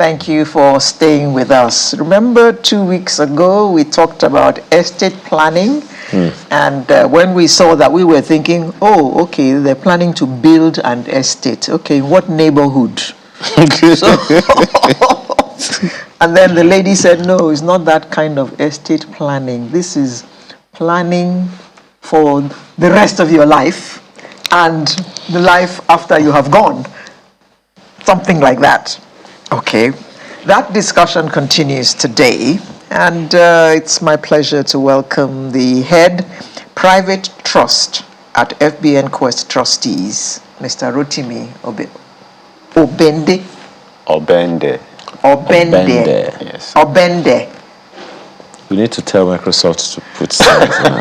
Thank you for staying with us. Remember 2 weeks ago, we talked about estate planning. And when we saw that, we were thinking, oh, okay, they're planning to build an estate. Okay, what neighborhood? And then the lady said, no, it's not that kind of estate planning. This is planning for the rest of your life and the life after you have gone. Something like that. Okay. That discussion continues today. And it's my pleasure to welcome the head private trust at FBN Quest Trustees, Mr. Rotimi Obende. Yes. Obende. We need to tell Microsoft to put something.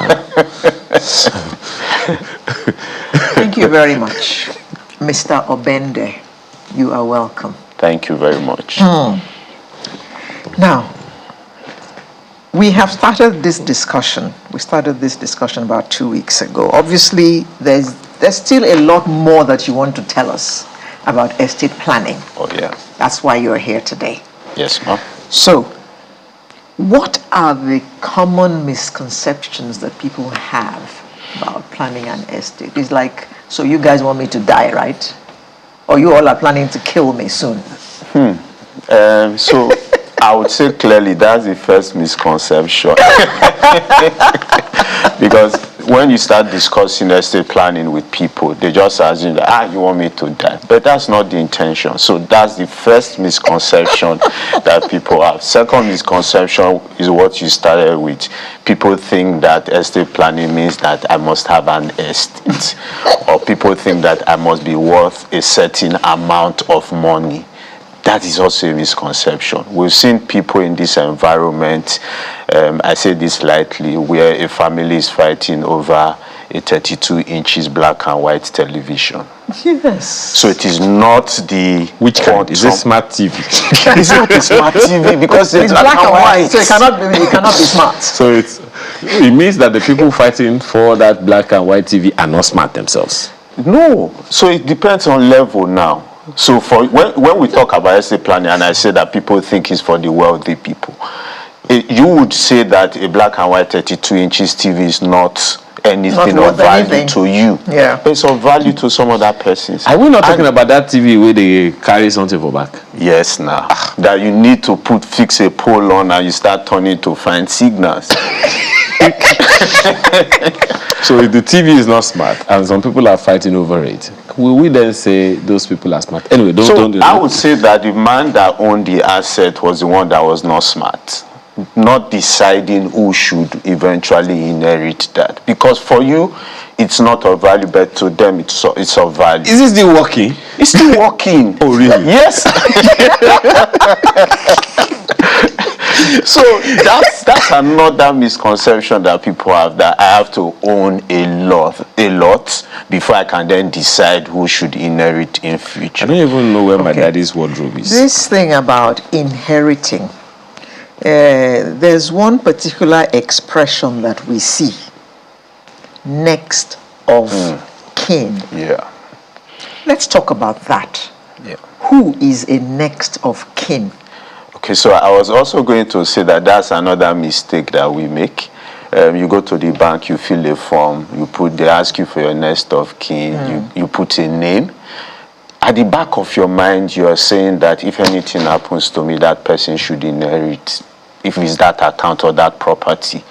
Thank you very much, Mr. Obende. You are welcome. Thank you very much. Now, we have started this discussion. We started this discussion about 2 weeks ago. Obviously, there's still a lot more that you want to tell us about estate planning. Oh, yeah. That's why you're here today. Yes, ma'am. So, what are the common misconceptions that people have about planning an estate? It's like, so you guys want me to die, right? Or you all are planning to kill me soon? So I would say clearly that's the first misconception. Because when you start discussing estate planning with people, they just assume that, you want me to die. But that's not the intention. So that's the first misconception that people have. Second misconception is what you started with. People think that estate planning means that I must have an estate. Or people think that I must be worth a certain amount of money. That is also a misconception. We've seen people in this environment, I say this lightly, where a family is fighting over a 32 inches black and white television. Yes. So it is not the... Which kind? Is it smart TV? It's not a smart TV because it's black and white. So it cannot be smart. So it means that the people fighting for that black and white TV are not smart themselves. No. So it depends on level now. So for when we talk about estate planning, and I say that people think it's for the wealthy people, you would say that a black and white 32 inches TV is not anything of value to you. Yeah. It's of value to some other persons. Are we not talking about that TV where they carry something for back? Yes, now. That you need to fix a pole on and you start turning to find signals. So if the TV is not smart and some people are fighting over it, will we then say those people are smart? Anyway, don't do that. I would say that the man that owned the asset was the one that was not smart. Not deciding who should eventually inherit that. Because for you, it's not of value, but to them, it's of value. Is this still working? It's still working. Oh, really? Yes. So that's another misconception that people have, that I have to own a lot before I can then decide who should inherit in future. I don't even know where my daddy's wardrobe is. This thing about inheriting, there's one particular expression that we see, next of kin. Yeah. Let's talk about that. Yeah. Who is a next of kin? Okay, so I was also going to say that that's another mistake that we make. You go to the bank, you fill a form, they ask you for your next of kin, you put a name. At the back of your mind, you are saying that if anything happens to me, that person should inherit, if it's that account or that property.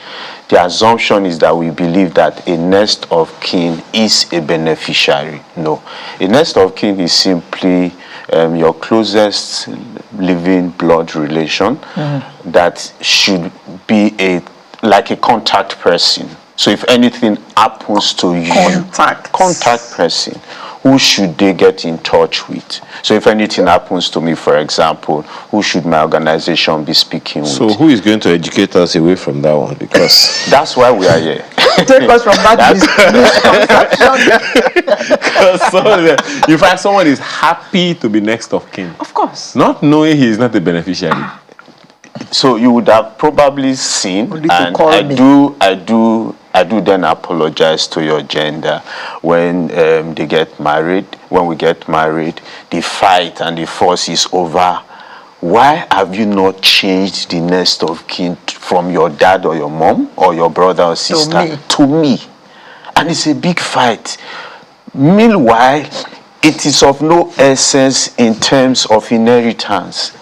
The assumption is that we believe that a next of kin is a beneficiary. No. A next of kin is simply your closest living blood relation that should be like a contact person. So if anything happens to you, contact person, who should they get in touch with? So if anything happens to me, for example, who should my organization be speaking with? So who is going to educate us away from that one? Because that's why we are here. Take us from that misconception. You find someone is happy to be next of kin. Of course. Not knowing he is not a beneficiary. So you would have probably seen, and I do then apologize to your gender when when we get married, the fight and the fuss is over why have you not changed the next of kin from your dad or your mom or your brother or sister to me? And it's a big fight. Meanwhile, it is of no essence in terms of inheritance.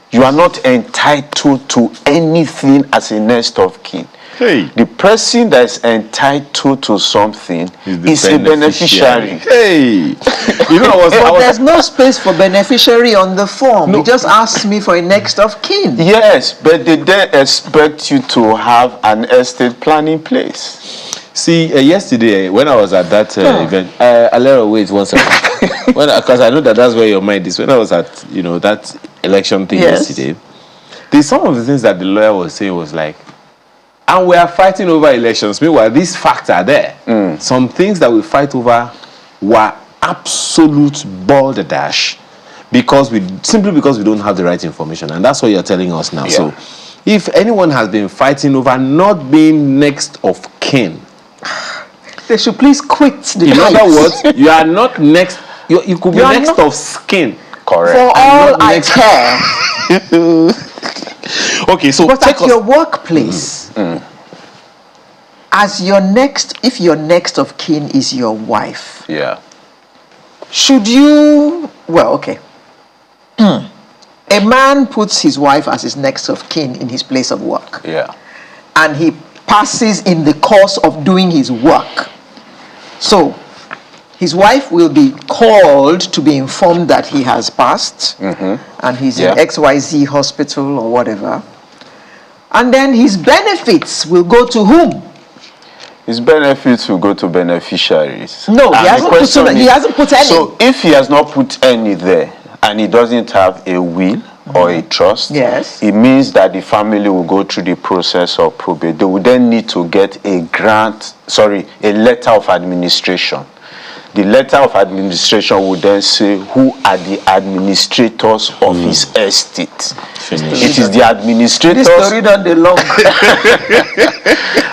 You are not entitled to anything as a next of kin. Hey. The person that is entitled to something is a beneficiary. Hey, but there's no space for beneficiary on the form. He just asked me for a next of kin. Yes, but they then expect you to have an estate plan in place. See, yesterday when I was at that event, Alero, wait 1 second. Because I know that's where your mind is. When I was at that election thing yesterday, there's some of the things that the lawyer was saying was like, and we are fighting over elections. Meanwhile, these facts are there. Some things that we fight over were absolute balderdash simply because we don't have the right information. And that's what you're telling us now. Yeah. So if anyone has been fighting over not being next of kin, they should please quit the In other words, you are not next. You could be next of skin. Correct. For all I care. Okay, so but at your workplace, as if your next of kin is your wife, should you? Well, okay. A man puts his wife as his next of kin in his place of work. Yeah. And he passes in the course of doing his work. So, his wife will be called to be informed that he has passed and he's in XYZ hospital or whatever. And then his benefits will go to whom? His benefits will go to beneficiaries. No, he hasn't put any. So if he has not put any there and he doesn't have a will or a trust, it means that the family will go through the process of probate. They will then need to get a letter of administration. The letter of administration will then say who are the administrators of his estate. It is the administrators. This story done the long.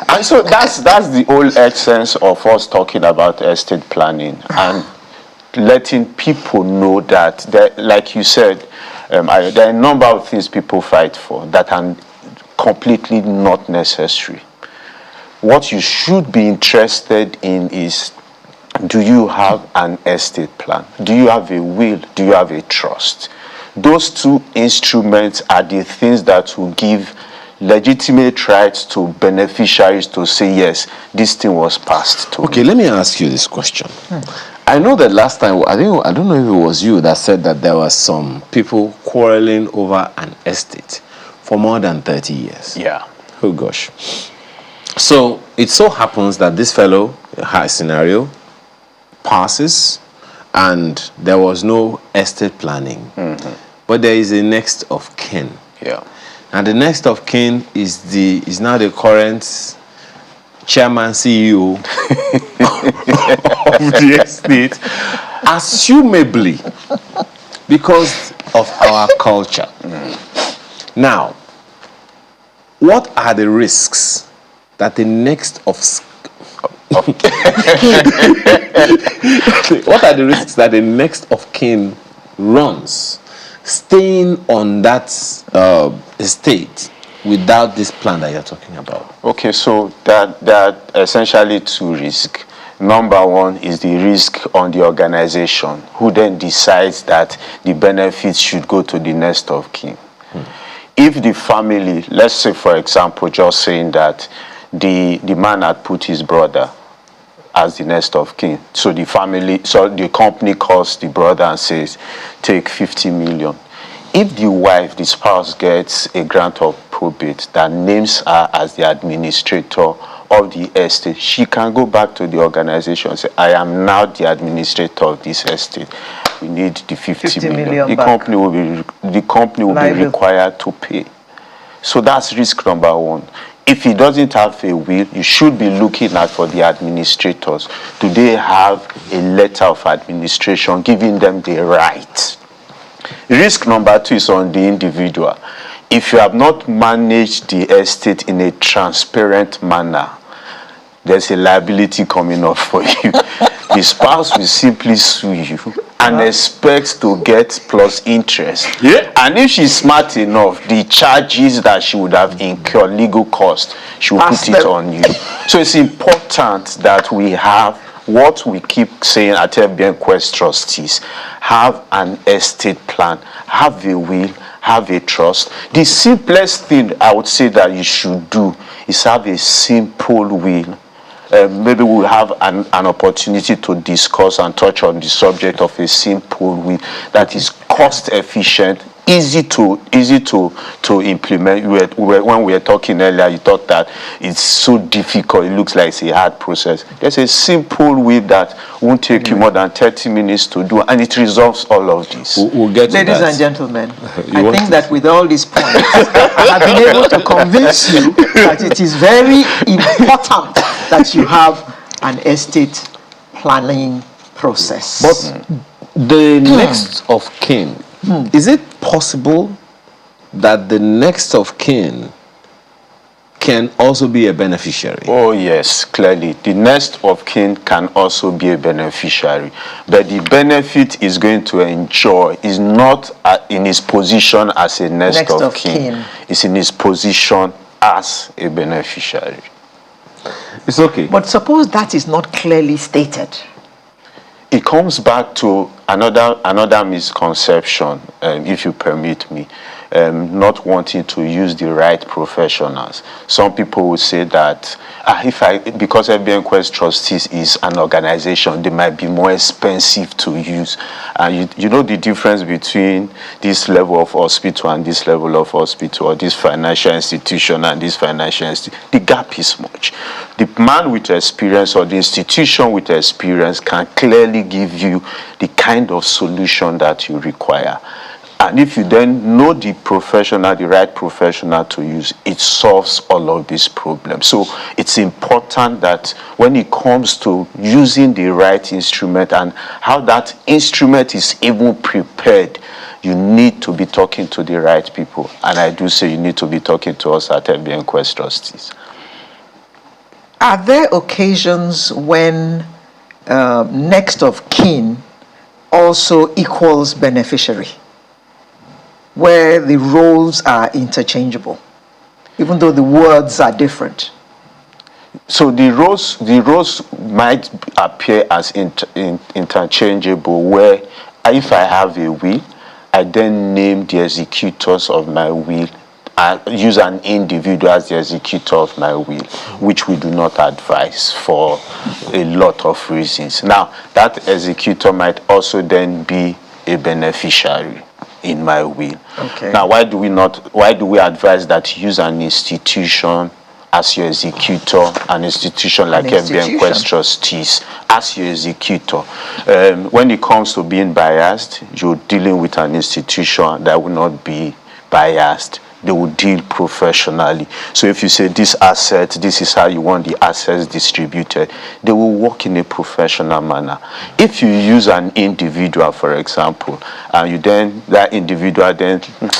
And so that's the whole essence of us talking about estate planning and letting people know that like you said, there are a number of things people fight for that are completely not necessary. What you should be interested in is, do you have an estate plan? Do you have a will? Do you have a trust? Those two instruments are the things that will give legitimate rights to beneficiaries to say, yes, this thing was passed to me. Let me ask you this question. I know that last time, I don't know if it was you that said that there were some people quarreling over an estate for more than 30 years. Yeah. Oh gosh. So it so happens that this fellow, scenario, passes and there was no estate planning. But there is a next of kin. Yeah. And the next of kin is now the current chairman CEO of the estate, assumably because of our culture. Now, what are the risks that the next of what are the risks that the next of kin runs staying on that estate without this plan that you're talking about? Okay, so that essentially two risks. Number one is the risk on the organization, who then decides that the benefits should go to the next of kin. If the family, let's say for example, just saying that the man had put his brother as the next of kin, so the company calls the brother and says, take 50 million. If the wife, the spouse, gets a grant of probate that names her as the administrator of the estate, she can go back to the organization and say, I am now the administrator of this estate. We need the 50 million. The company will be required to pay. So that's risk number one. If he doesn't have a will, you should be looking at for the administrators. Do they have a letter of administration giving them the right? Risk number two is on the individual. If you have not managed the estate in a transparent manner, there's a liability coming up for you. The spouse will simply sue you and expects to get plus interest. Yeah. And if she's smart enough, the charges that she would have incurred, legal cost, she will put it on you. So it's important that we have what we keep saying at FBN Quest Trustees: have an estate plan, have a will, have a trust. The simplest thing I would say that you should do is have a simple will. Maybe we'll have an opportunity to discuss and touch on the subject of a simple will that is cost efficient, easy to implement. When we were talking earlier, you thought that it's so difficult, it looks like it's a hard process. There's a simple will that won't take you more than 30 minutes to do, and it resolves all of this. We'll get to Ladies that. and gentlemen, I think that with all these points, I have been able to convince you that it is very important that you have an estate planning process. But the next of kin, is it possible that the next of kin can also be a beneficiary? Oh yes, clearly. The next of kin can also be a beneficiary. But the benefit is going to enjoy is not in his position as a next of kin. It's in his position as a beneficiary. It's okay. But suppose that is not clearly stated. It comes back to another misconception, if you permit me, not wanting to use the right professionals. Some people would say that because FBN Quest Trustees is an organization, they might be more expensive to use. And you know the difference between this level of hospital and this level of hospital, or this financial institution and this financial institution. The gap is much. The man with experience or the institution with experience can clearly give you the kind of solution that you require. And if you then know the professional, the right professional to use, it solves all of these problems. So it's important that when it comes to using the right instrument and how that instrument is even prepared, you need to be talking to the right people. And I do say you need to be talking to us at FBN Quest Trustees. Are there occasions when next of kin also equals beneficiary, where the roles are interchangeable, even though the words are different? So the roles might appear as interchangeable, where if I have a will, I then name the executors of my will. I use an individual as the executor of my will, which we do not advise for a lot of reasons. Now, that executor might also then be a beneficiary in my will. Okay. Now, why do we advise that you use an institution as your executor, an institution like FBN Quest Trustees as your executor? When it comes to being biased, you're dealing with an institution that will not be biased. They will deal professionally. So if you say this asset, this is how you want the assets distributed, they will work in a professional manner. If you use an individual, for example, and you then, that individual then, I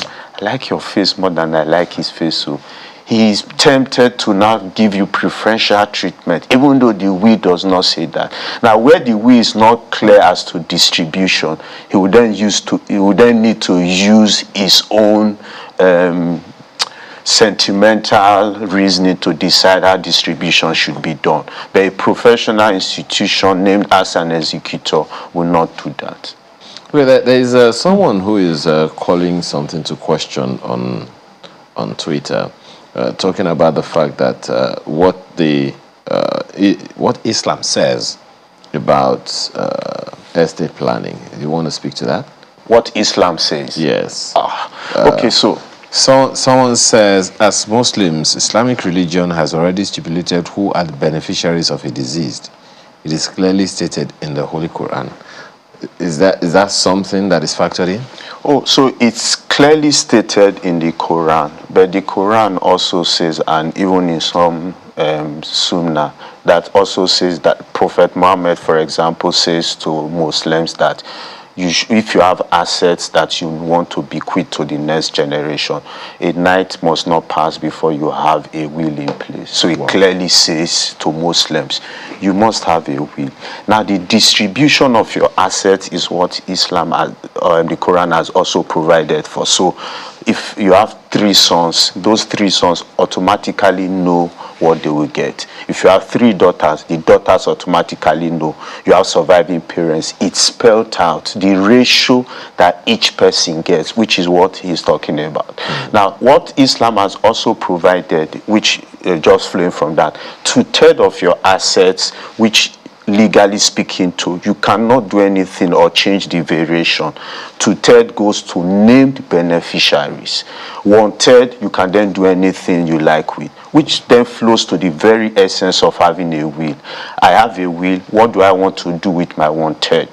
like your face more than I like his face, so he is tempted to now give you preferential treatment, even though the will does not say that. Now, where the will is not clear as to distribution, he would then need to use his own sentimental reasoning to decide how distribution should be done. But a professional institution named as an executor will not do that. Well, there is someone who is calling something to question on Twitter, talking about the fact that what Islam says about estate planning. You want to speak to that? What Islam says? Yes. Okay, so someone says, as Muslims, Islamic religion has already stipulated who are the beneficiaries of a deceased. It is clearly stated in the Holy Quran. Is that something that is factored in? Oh, so it's clearly stated in the Quran, but the Quran also says, and even in some Sunnah, that also says that Prophet Muhammad, for example, says to Muslims that if you have assets that you want to bequeath to the next generation, a night must not pass before you have a will in place. So it clearly says to Muslims, you must have a will. Now, the distribution of your assets is what Islam the Quran has also provided for. So if you have 3 sons, those 3 sons automatically know what they will get. If you have 3 daughters, the daughters automatically know. You have surviving parents. It's spelled out, the ratio that each person gets, which is what he's talking about. Now, what Islam has also provided, which just flowing from that, 2/3 of your assets, which legally speaking to, you cannot do anything or change the variation. 2/3 goes to named beneficiaries. 1/3 you can then do anything you like with, which then flows to the very essence of having a will. I have a will. What do I want to do with my 1/3?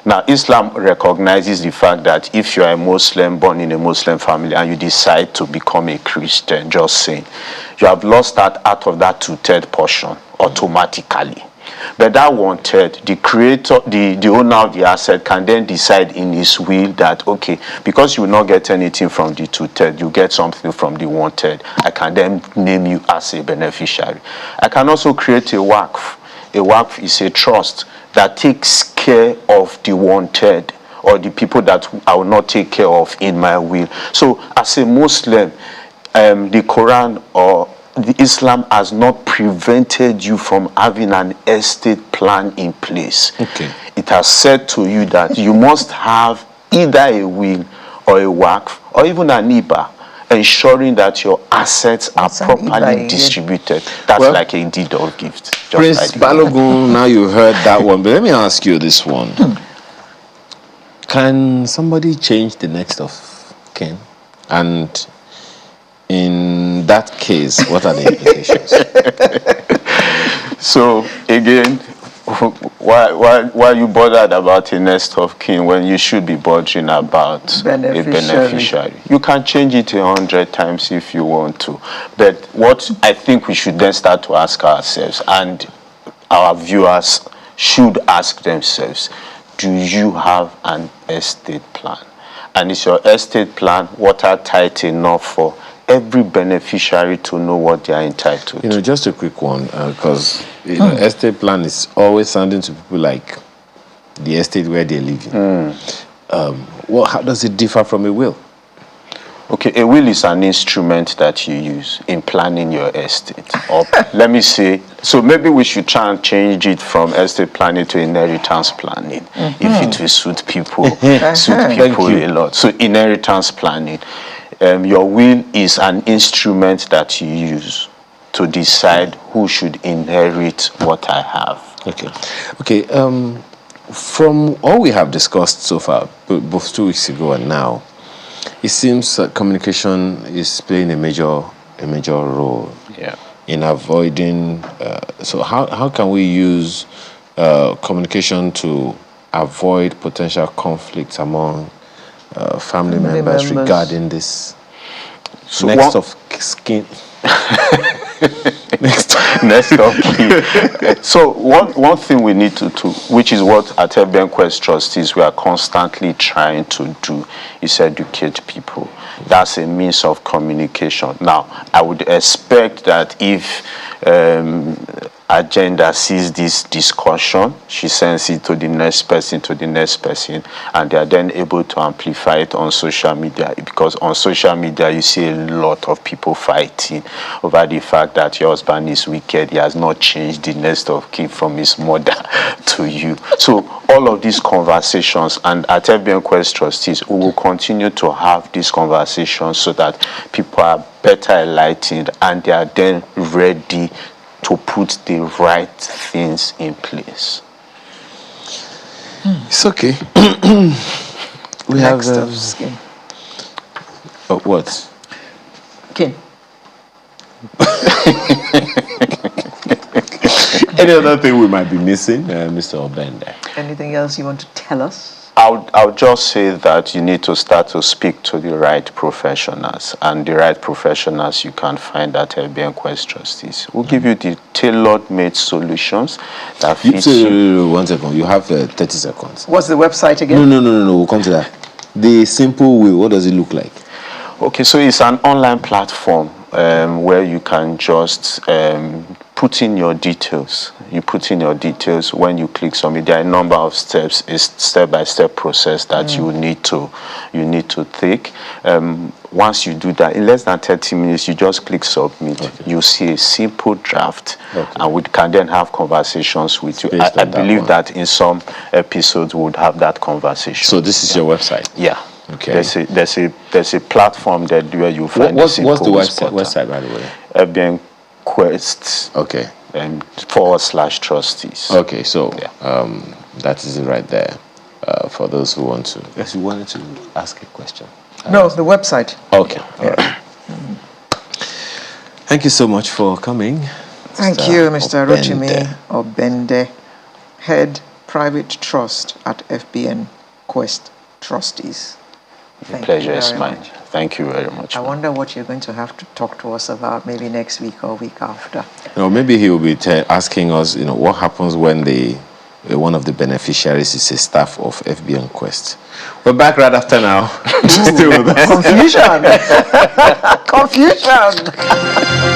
Now, Islam recognizes the fact that if you are a Muslim born in a Muslim family and you decide to become a Christian, just saying, you have lost that out of that 2/3 portion automatically. But that 1/3, the creator, the owner of the asset can then decide in his will that, okay, because you will not get anything from the 2/3, you get something from the 1/3. I can then name you as a beneficiary. I can also create a waqf. A waqf is a trust that takes care of the 1/3 or the people that I will not take care of in my will. So as a Muslim, the Quran or the Islam has not prevented you from having an estate plan in place. Okay. It has said to you that you must have either a will or a waqf or even an IBA, ensuring that your assets are properly distributed. That's like a deed of gift. Prince Balogun, now you heard that one, but let me ask you this one. Can somebody change the next of kin? And in that case, what are the implications? So again, why you bothered about a next of kin when you should be bothering about a beneficiary? You can change it 100 times if you want to. But what I think we should then start to ask ourselves, and our viewers should ask themselves, do you have an estate plan? And is your estate plan watertight enough for every beneficiary to know what they are entitled to? Just a quick one, because estate plan is always sounding to people like the estate where they're living. How does it differ from a will? Okay, a will is an instrument that you use in planning your estate. Or let me say, so maybe we should try and change it from estate planning to inheritance planning, if it will suit people, a lot. So inheritance planning. Your will is an instrument that you use to decide who should inherit what I have. Okay. From all we have discussed so far, both 2 weeks ago and now, it seems that communication is playing a major role in avoiding. So how can we use communication to avoid potential conflicts among family members regarding this next of kin? Next of kin. So one thing we need to do, which is what at Beneficiaries Trustees we are constantly trying to do, is educate people. That's a means of communication. Now, I would expect that if agenda sees this discussion, she sends it to the next person, and they are then able to amplify it on social media, because on social media you see a lot of people fighting over the fact that your husband is wicked, he has not changed the next of kin from his mother to you. So all of these conversations, and at Beneficiaries Trustees, we will continue to have these conversations so that people are better enlightened and they are then ready to put the right things in place. It's okay. We Next have of skin. What? Kin. Any other thing we might be missing, Mr. Obende? Anything else you want to tell us? I'll just say that you need to start to speak to the right professionals, and the right professionals you can find at FBN Quest Trustees. We'll give you the tailor-made solutions that fit you. 1 second. You have 30 seconds. What's the website again? No. We'll come to that. The simple will. What does it look like? Okay, so it's an online platform where you can just put in your details. You put in your details. When you click submit, there are a number of steps. It's step-by-step process that you need to take. Once you do that, in less than 30 minutes, you just click submit. Okay. You see a simple draft, and we can then have conversations with you. I believe that in some episodes we would have that conversation. So this is your website? Yeah. Okay. There's a platform that where you find what's the website by the way? FBN Quest. Okay. /trustees. Okay, so that is it right there. For those who want to. Yes, you wanted to ask a question. No, the website. Okay. All right. Thank you so much for coming. Thank you, Mr. Rotimi Obende, Head Private Trust at FBN Quest Trustees. The pleasure is mine. Thank you very much. I wonder what you're going to have to talk to us about maybe next week or week after. Maybe he will be asking us, what happens when one of the beneficiaries is a staff of FBN Quest. We're back right after now. Confusion. Confusion.